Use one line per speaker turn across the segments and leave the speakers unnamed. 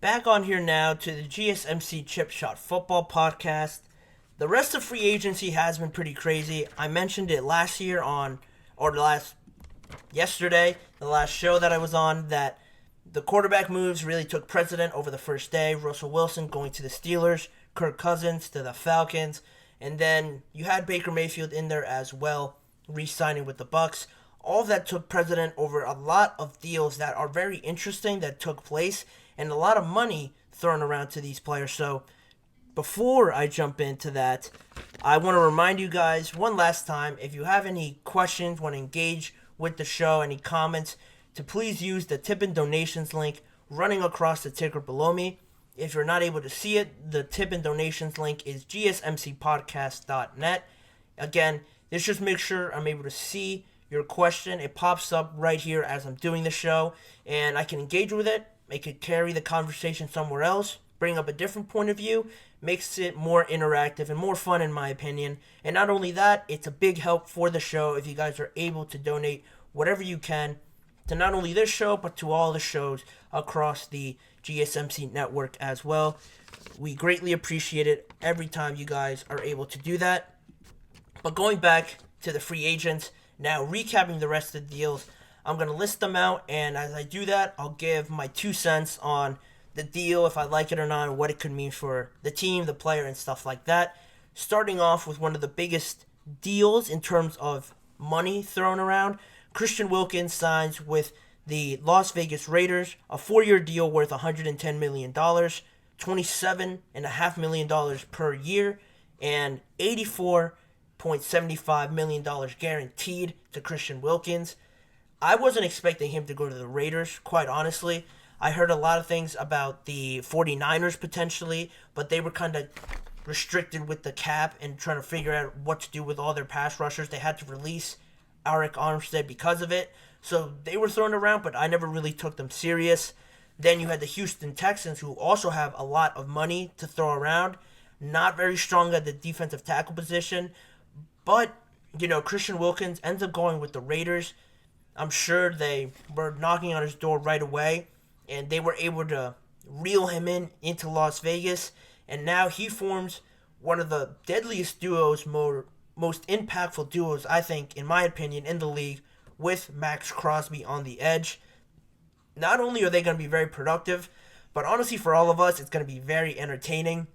Back on here now to the GSMC Chip Shot Football Podcast. The rest of free agency has been pretty crazy. I mentioned it last year yesterday, the last show that I was on, that the quarterback moves really took precedent over the first day. Russell Wilson going to the Steelers, Kirk Cousins to the Falcons, and then you had Baker Mayfield in there as well, re-signing with the Bucks. All of that took precedent over a lot of deals that are very interesting that took place, and a lot of money thrown around to these players. So before I jump into that, I want to remind you guys one last time, if you have any questions, want to engage with the show, any comments, to please use the tip and donations link running across the ticker below me. If you're not able to see it, the tip and donations link is GSMCPodcast.net. Again, this just makes sure I'm able to see your question. It pops up right here as I'm doing the show, and I can engage with it. It could carry the conversation somewhere else, bring up a different point of view, makes it more interactive and more fun in my opinion. And not only that, it's a big help for the show if you guys are able to donate whatever you can to not only this show, but to all the shows across the GSMC network as well. We greatly appreciate it every time you guys are able to do that. But going back to the free agents, now recapping the rest of the deals, I'm going to list them out, and as I do that, I'll give my 2 cents on the deal, if I like it or not, and what it could mean for the team, the player, and stuff like that. Starting off with one of the biggest deals in terms of money thrown around, Christian Wilkins signs with the Las Vegas Raiders, a 4-year deal worth $110 million, $27.5 million per year, and $84.75 million guaranteed to Christian Wilkins. I wasn't expecting him to go to the Raiders, quite honestly. I heard a lot of things about the 49ers potentially, but they were kind of restricted with the cap and trying to figure out what to do with all their pass rushers. They had to release Arik Armstead because of it. So they were thrown around, but I never really took them serious. Then you had the Houston Texans, who also have a lot of money to throw around. Not very strong at the defensive tackle position. But, Christian Wilkins ends up going with the Raiders. I'm sure they were knocking on his door right away, and they were able to reel him into Las Vegas. And now he forms one of the deadliest duos, most impactful duos, I think, in my opinion, in the league, with Max Crosby on the edge. Not only are they going to be very productive, but honestly for all of us, it's going to be very entertaining.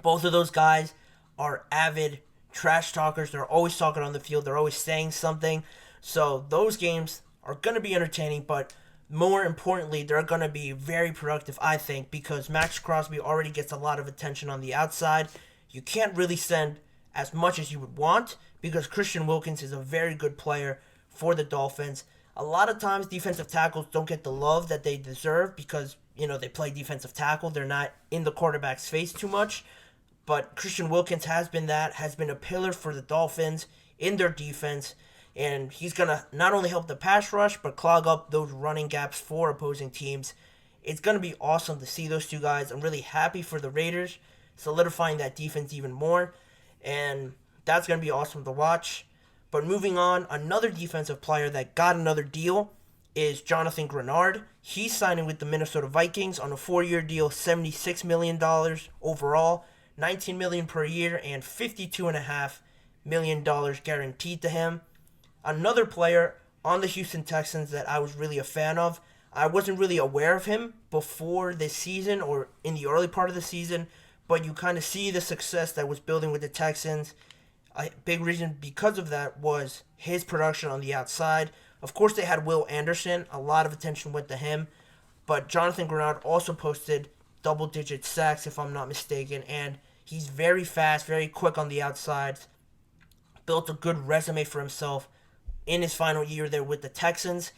Both of those guys are avid trash talkers. They're always talking on the field. They're always saying something. So those games are going to be entertaining, but more importantly, they're going to be very productive, I think, because Max Crosby already gets a lot of attention on the outside. You can't really send as much as you would want because Christian Wilkins is a very good player for the Dolphins. A lot of times defensive tackles don't get the love that they deserve because, they play defensive tackle. They're not in the quarterback's face too much. But Christian Wilkins has been a pillar for the Dolphins in their defense. And he's going to not only help the pass rush, but clog up those running gaps for opposing teams. It's going to be awesome to see those two guys. I'm really happy for the Raiders, solidifying that defense even more. And that's going to be awesome to watch. But moving on, another defensive player that got another deal is Johnathan Greenard. He's signing with the Minnesota Vikings on a 4-year deal, $76 million overall, $19 million per year, and $52.5 million guaranteed to him. Another player on the Houston Texans that I was really a fan of. I wasn't really aware of him before this season or in the early part of the season, but you kind of see the success that was building with the Texans. A big reason because of that was his production on the outside. Of course, they had Will Anderson. A lot of attention went to him. But Johnathan Greenard also posted double-digit sacks, if I'm not mistaken, and he's very fast, very quick on the outside. Built a good resume for himself in his final year there with the Texans.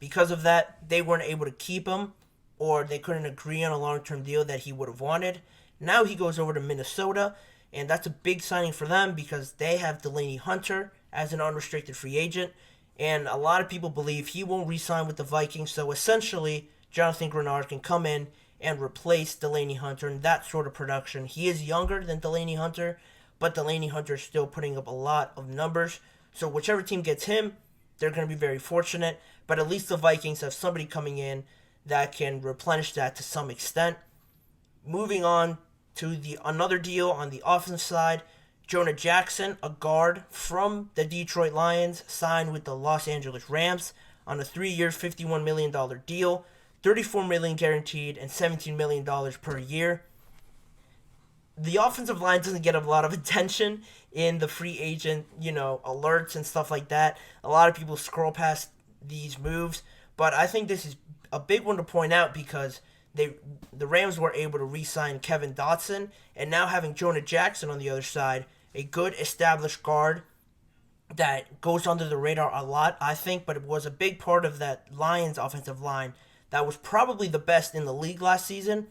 Because of that, they weren't able to keep him, or they couldn't agree on a long-term deal that he would have wanted. Now he goes over to Minnesota, and that's a big signing for them because they have Delaney Hunter as an unrestricted free agent, and a lot of people believe he won't re-sign with the Vikings, so essentially, Johnathan Greenard can come in and replace Delaney Hunter in that sort of production. He is younger than Delaney Hunter, but Delaney Hunter is still putting up a lot of numbers. So whichever team gets him, they're going to be very fortunate. But at least the Vikings have somebody coming in that can replenish that to some extent. Moving on to the another deal on the offensive side, Jonah Jackson, a guard from the Detroit Lions, signed with the Los Angeles Rams on a 3-year, $51 million deal, $34 million guaranteed, and $17 million per year. The offensive line doesn't get a lot of attention in the free agent, alerts and stuff like that. A lot of people scroll past these moves, but I think this is a big one to point out because the Rams were able to re-sign Kevin Dotson, and now having Jonah Jackson on the other side, a good established guard that goes under the radar a lot, I think, but it was a big part of that Lions offensive line that was probably the best in the league last season.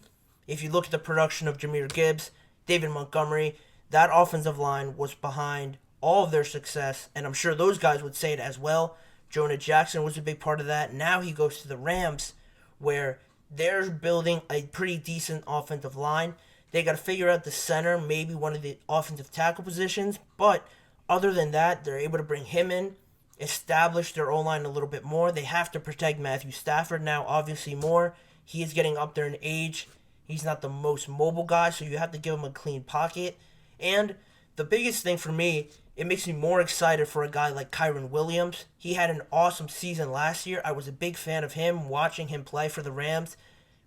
If you look at the production of Jahmyr Gibbs, David Montgomery, that offensive line was behind all of their success, and I'm sure those guys would say it as well. Jonah Jackson was a big part of that. Now he goes to the Rams, where they're building a pretty decent offensive line. They got to figure out the center, maybe one of the offensive tackle positions. But other than that, they're able to bring him in, establish their O-line a little bit more. They have to protect Matthew Stafford now, obviously more. He is getting up there in age. He's not the most mobile guy, so you have to give him a clean pocket. And the biggest thing for me, it makes me more excited for a guy like Kyren Williams. He had an awesome season last year. I was a big fan of him, watching him play for the Rams.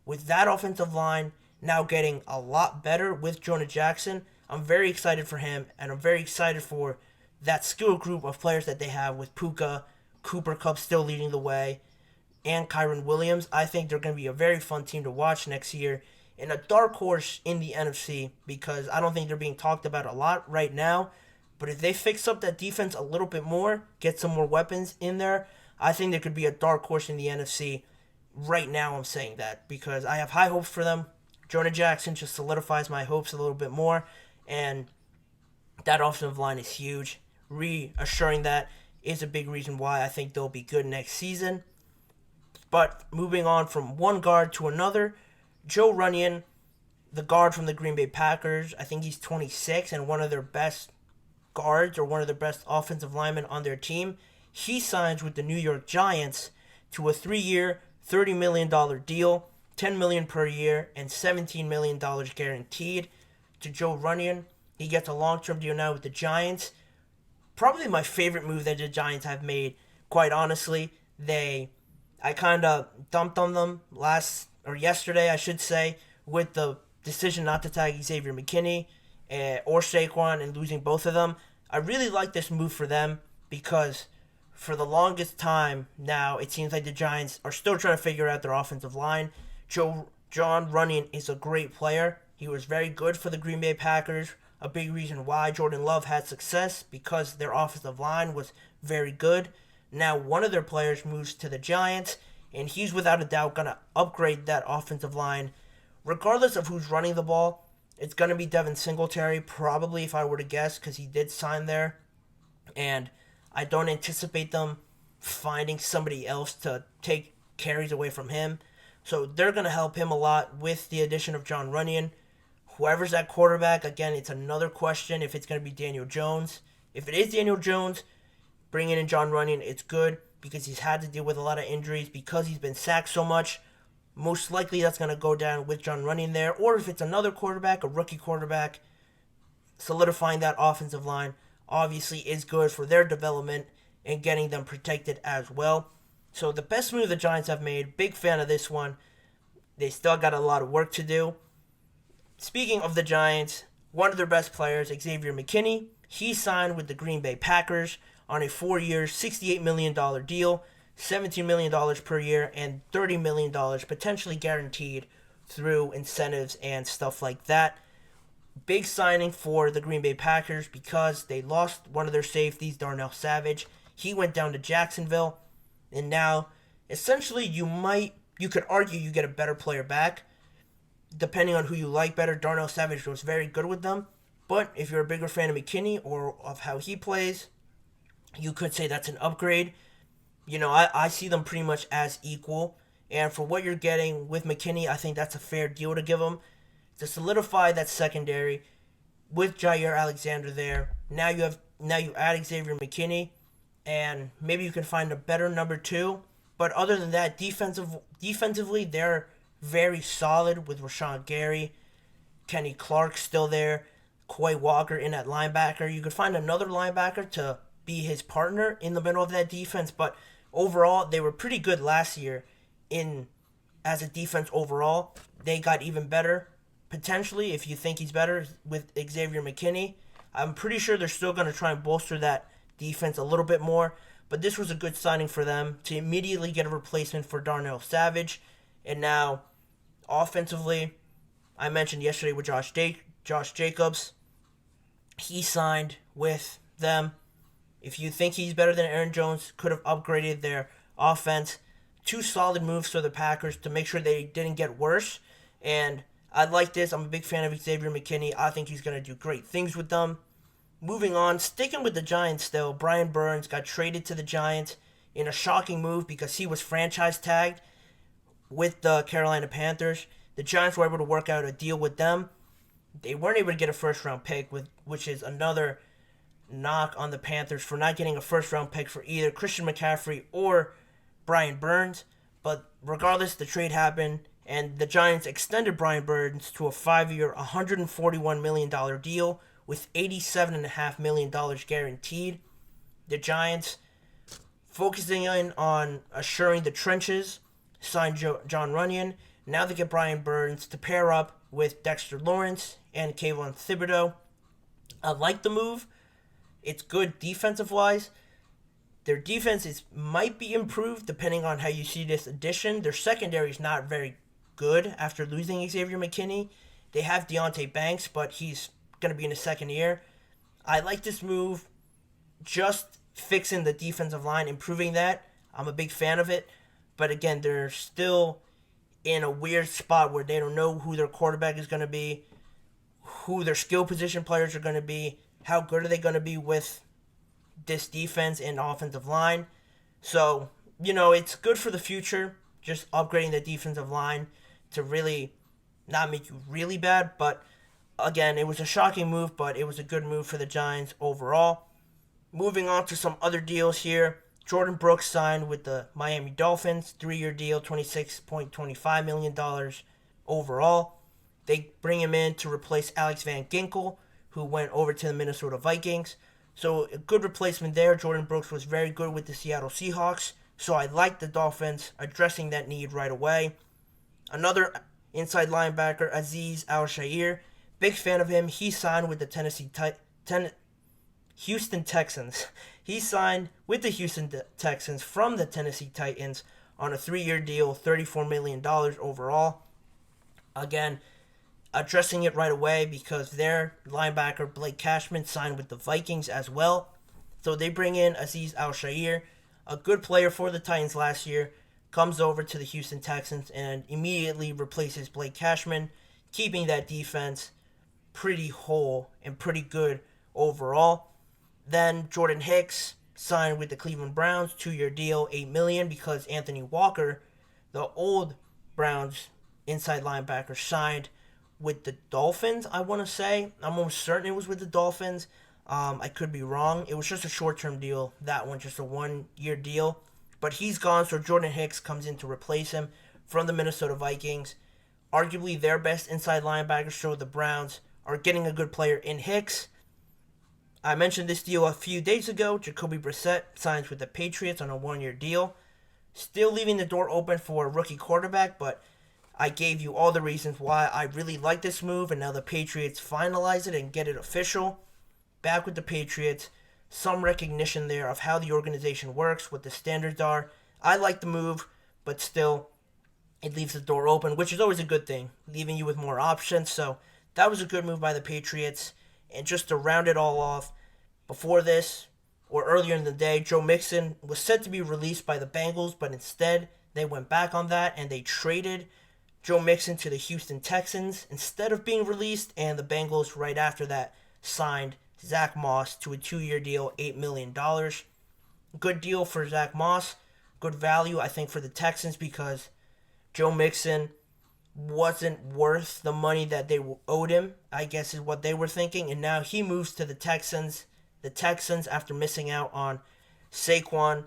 With that offensive line now getting a lot better with Jonah Jackson, I'm very excited for him, and I'm very excited for that skill group of players that they have with Puka, Cooper Kupp still leading the way, and Kyren Williams. I think they're going to be a very fun team to watch next year, and a dark horse in the NFC, because I don't think they're being talked about a lot right now. But if they fix up that defense a little bit more, get some more weapons in there, I think there could be a dark horse in the NFC. Right now I'm saying that because I have high hopes for them. Jonah Jackson just solidifies my hopes a little bit more, and that offensive line is huge. Reassuring that is a big reason why I think they'll be good next season. But moving on from one guard to another, Joe Runyan, the guard from the Green Bay Packers, I think he's 26 and one of their best guards or one of the best offensive linemen on their team. He signs with the New York Giants to a 3-year, $30 million deal, $10 million per year, and $17 million guaranteed to Joe Runyan. He gets a long-term deal now with the Giants. Probably my favorite move that the Giants have made, quite honestly. I kind of dumped on them yesterday, I should say, with the decision not to tag Xavier McKinney or Saquon and losing both of them. I really like this move for them because for the longest time now, it seems like the Giants are still trying to figure out their offensive line. John Runyan is a great player. He was very good for the Green Bay Packers. A big reason why Jordan Love had success because their offensive line was very good. Now one of their players moves to the Giants, and he's without a doubt going to upgrade that offensive line. Regardless of who's running the ball, it's going to be Devin Singletary, probably, if I were to guess, because he did sign there. And I don't anticipate them finding somebody else to take carries away from him. So they're going to help him a lot with the addition of John Runyan. Whoever's at quarterback, again, it's another question if it's going to be Daniel Jones. If it is Daniel Jones, bringing in John Runyan, it's good because he's had to deal with a lot of injuries because he's been sacked so much. Most likely that's going to go down with John Runyan there. Or if it's another quarterback, a rookie quarterback, solidifying that offensive line obviously is good for their development and getting them protected as well. So the best move the Giants have made, big fan of this one. They still got a lot of work to do. Speaking of the Giants, one of their best players, Xavier McKinney, he signed with the Green Bay Packers on a 4-year, $68 million deal, $17 million per year, and $30 million potentially guaranteed through incentives and stuff like that. Big signing for the Green Bay Packers because they lost one of their safeties, Darnell Savage. He went down to Jacksonville, and now essentially you could argue you get a better player back. Depending on who you like better, Darnell Savage was very good with them. But if you're a bigger fan of McKinney or of how he plays, you could say that's an upgrade. I see them pretty much as equal. And for what you're getting with McKinney, I think that's a fair deal to give him. To solidify that secondary with Jair Alexander there, now you add Xavier McKinney, and maybe you can find a better number 2 But other than that, defensively, they're very solid with Rashawn Gary, Kenny Clark still there, Quay Walker in at linebacker. You could find another linebacker to be his partner in the middle of that defense, but overall, they were pretty good last year in as a defense overall. They got even better, potentially, if you think he's better, with Xavier McKinney. I'm pretty sure they're still going to try and bolster that defense a little bit more, but this was a good signing for them to immediately get a replacement for Darnell Savage. And now, offensively, I mentioned yesterday with Josh Jacobs, he signed with them. If you think he's better than Aaron Jones, could have upgraded their offense. Two solid moves for the Packers to make sure they didn't get worse. And I like this. I'm a big fan of Xavier McKinney. I think he's going to do great things with them. Moving on, sticking with the Giants still, Brian Burns got traded to the Giants in a shocking move because he was franchise tagged with the Carolina Panthers. The Giants were able to work out a deal with them. They weren't able to get a first-round pick, which is another knock on the Panthers for not getting a first-round pick for either Christian McCaffrey or Brian Burns. But regardless, the trade happened, and the Giants extended Brian Burns to a 5-year, $141 million deal with $87.5 million guaranteed. The Giants, focusing in on assuring the trenches, signed John Runyon. Now they get Brian Burns to pair up with Dexter Lawrence and Kayvon Thibodeau. I like the move. It's good defensive-wise. Their defense might be improved depending on how you see this addition. Their secondary is not very good after losing Xavier McKinney. They have Deonte Banks, but he's going to be in his second year. I like this move, just fixing the defensive line, improving that. I'm a big fan of it. But again, they're still in a weird spot where they don't know who their quarterback is going to be, who their skill position players are going to be, how good are they going to be with this defense and offensive line. So, it's good for the future, just upgrading the defensive line to really not make you really bad. But again, it was a shocking move, but it was a good move for the Giants overall. Moving on to some other deals here. Jordan Brooks signed with the Miami Dolphins, 3-year deal, $26.25 million overall. They bring him in to replace Alex Van Ginkel, who went over to the Minnesota Vikings. So a good replacement there. Jordan Brooks was very good with the Seattle Seahawks, so I like the Dolphins addressing that need right away. Another inside linebacker, Azeez Al-Shaair. Big fan of him. He signed with the Houston Texans. He signed with the Houston Texans from the Tennessee Titans on a 3-year deal, $34 million overall. Again, addressing it right away because their linebacker, Blake Cashman, signed with the Vikings as well. So they bring in Azeez Al-Shaair, a good player for the Titans last year, comes over to the Houston Texans and immediately replaces Blake Cashman, keeping that defense pretty whole and pretty good overall. Then Jordan Hicks signed with the Cleveland Browns, 2-year deal, $8 million, because Anthony Walker, the old Browns inside linebacker, signed with the Dolphins, I want to say. I'm almost certain it was with the Dolphins. I could be wrong. It was just a short-term deal. That one, just a 1-year deal. But he's gone, so Jordan Hicks comes in to replace him from the Minnesota Vikings. Arguably their best inside linebacker, so the Browns are getting a good player in Hicks. I mentioned this deal a few days ago. Jacoby Brissett signs with the Patriots on a 1-year deal. Still leaving the door open for a rookie quarterback, but I gave you all the reasons why I really like this move, and now the Patriots finalize it and get it official. Back with the Patriots. Some recognition there of how the organization works, what the standards are. I like the move, but still, it leaves the door open, which is always a good thing, leaving you with more options. So that was a good move by the Patriots. And just to round it all off, before this, or earlier in the day, Joe Mixon was set to be released by the Bengals, but instead they went back on that and they traded Joe Mixon to the Houston Texans instead of being released, and the Bengals right after that signed Zach Moss to a 2-year deal, $8 million. Good deal for Zach Moss. Good value, I think, for the Texans because Joe Mixon wasn't worth the money that they owed him, I guess is what they were thinking. And now he moves to the Texans. The Texans, after missing out on Saquon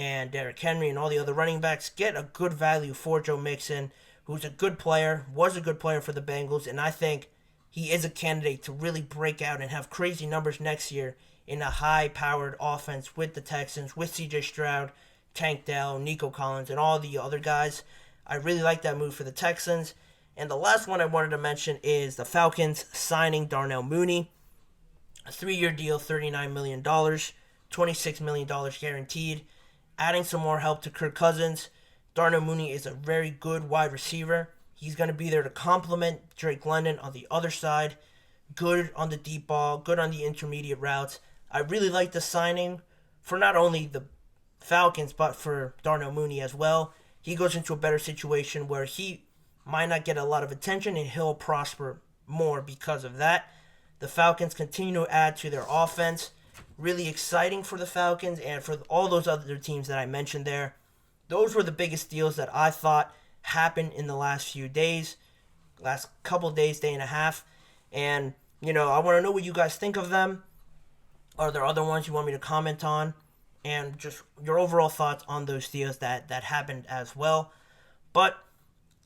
and Derrick Henry and all the other running backs, get a good value for Joe Mixon, who's a good player, was a good player for the Bengals, and I think he is a candidate to really break out and have crazy numbers next year in a high-powered offense with the Texans, with C.J. Stroud, Tank Dell, Nico Collins, and all the other guys. I really like that move for the Texans. And the last one I wanted to mention is the Falcons signing Darnell Mooney. A 3-year deal, $39 million, $26 million guaranteed. Adding some more help to Kirk Cousins. Darnell Mooney is a very good wide receiver. He's going to be there to complement Drake London on the other side. Good on the deep ball, good on the intermediate routes. I really like the signing for not only the Falcons, but for Darnell Mooney as well. He goes into a better situation where he might not get a lot of attention and he'll prosper more because of that. The Falcons continue to add to their offense. Really exciting for the Falcons and for all those other teams that I mentioned there. Those were the biggest deals that I thought happened in the last few days, last couple days, day and a half. And, I want to know what you guys think of them. Are there other ones you want me to comment on? And just your overall thoughts on those deals that happened as well. But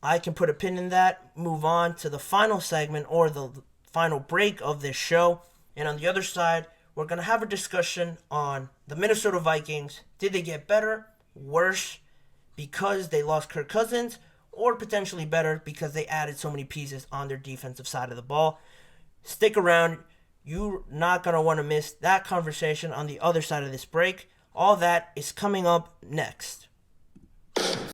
I can put a pin in that, move on to the final segment or the final break of this show. And on the other side, we're going to have a discussion on the Minnesota Vikings. Did they get better, worse, because they lost Kirk Cousins, or potentially better because they added so many pieces on their defensive side of the ball? Stick around. You're not going to want to miss that conversation on the other side of this break. All that is coming up next.